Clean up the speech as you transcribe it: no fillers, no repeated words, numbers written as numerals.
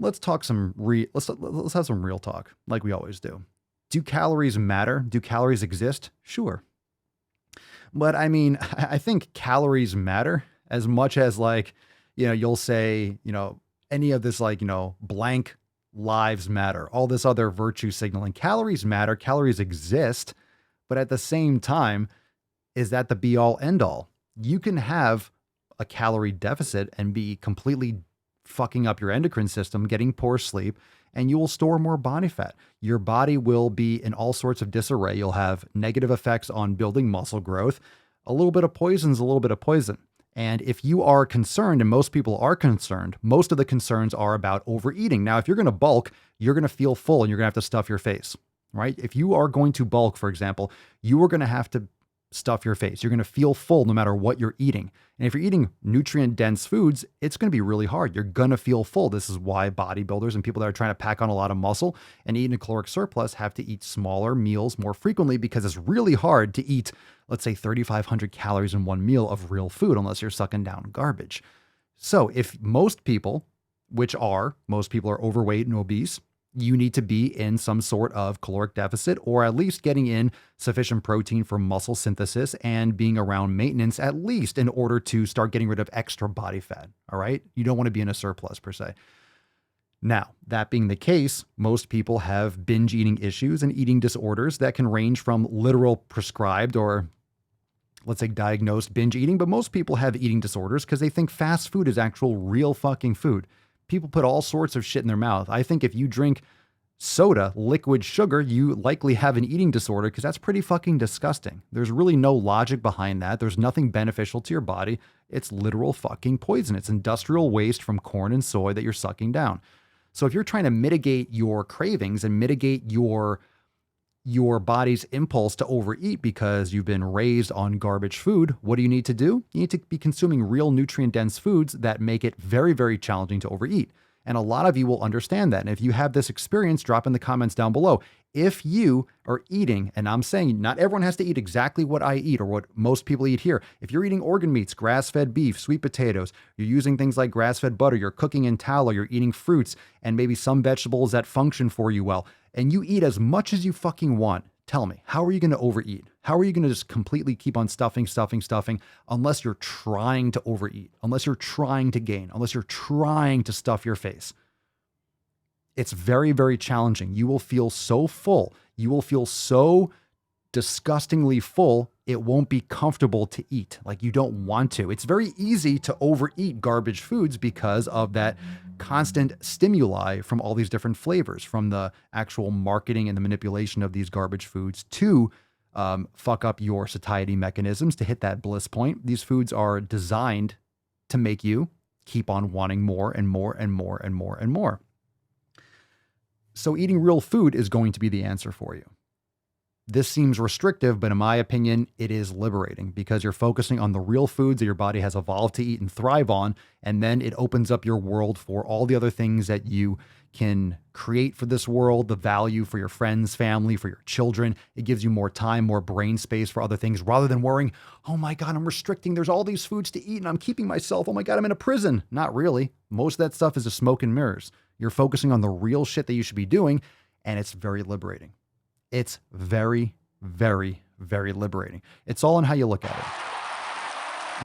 let's talk let's have some real talk like we always do. Do calories matter? Do calories exist? Sure. But I mean, I think calories matter as much as like, you'll say, any of this like, blank lives matter, all this other virtue signaling. Calories matter, calories exist, but at the same time, is that the be all end all? You can have a calorie deficit and be completely fucking up your endocrine system, getting poor sleep, and you will store more body fat. Your body will be in all sorts of disarray. You'll have negative effects on building muscle growth. A little bit of poison is a little bit of poison. And if you are concerned, and most people are concerned, most of the concerns are about overeating. Now, if you're going to bulk, you're going to feel full and you're going to have to stuff your face, right? If you are going to bulk, for example, you are going to have to stuff your face. You're going to feel full no matter what you're eating. And if you're eating nutrient dense foods, it's going to be really hard. You're going to feel full. This is why bodybuilders and people that are trying to pack on a lot of muscle and eat in a caloric surplus have to eat smaller meals more frequently, because it's really hard to eat, let's say, 3,500 calories in one meal of real food unless you're sucking down garbage. So if most people are overweight and obese, you need to be in some sort of caloric deficit, or at least getting in sufficient protein for muscle synthesis and being around maintenance, at least in order to start getting rid of extra body fat. All right. You don't want to be in a surplus per se. Now, that being the case, most people have binge eating issues and eating disorders that can range from literal prescribed or, let's say, diagnosed binge eating. But most people have eating disorders because they think fast food is actual real fucking food. People put all sorts of shit in their mouth. I think if you drink soda, liquid sugar, you likely have an eating disorder, because that's pretty fucking disgusting. There's really no logic behind that. There's nothing beneficial to your body. It's literal fucking poison. It's industrial waste from corn and soy that you're sucking down. So if you're trying to mitigate your cravings and mitigate your body's impulse to overeat because you've been raised on garbage food, what do you need to do? You need to be consuming real nutrient-dense foods that make it very, very challenging to overeat. And a lot of you will understand that. And if you have this experience, drop in the comments down below. If you are eating, and I'm saying not everyone has to eat exactly what I eat or what most people eat here. If you're eating organ meats, grass-fed beef, sweet potatoes, you're using things like grass-fed butter, you're cooking in tallow, you're eating fruits and maybe some vegetables that function for you well, and you eat as much as you fucking want, tell me, how are you going to overeat? How are you going to just completely keep on stuffing unless you're trying to overeat, unless you're trying to gain, unless you're trying to stuff your face? It's very, very challenging. You will feel so full. You will feel so disgustingly full, it won't be comfortable to eat. Like, you don't want to. It's very easy to overeat garbage foods because of that constant stimuli from all these different flavors, from the actual marketing and the manipulation of these garbage foods to fuck up your satiety mechanisms to hit that bliss point. These foods are designed to make you keep on wanting more and more and more and more and more. So eating real food is going to be the answer for you. This seems restrictive, but in my opinion, it is liberating, because you're focusing on the real foods that your body has evolved to eat and thrive on. And then it opens up your world for all the other things that you can create for this world, the value for your friends, family, for your children. It gives you more time, more brain space for other things, rather than worrying, oh my God, I'm restricting. There's all these foods to eat and I'm keeping myself. Oh my God, I'm in a prison. Not really. Most of that stuff is a smoke and mirrors. You're focusing on the real shit that you should be doing, and it's very liberating. It's very, very, very liberating. It's all in how you look at it.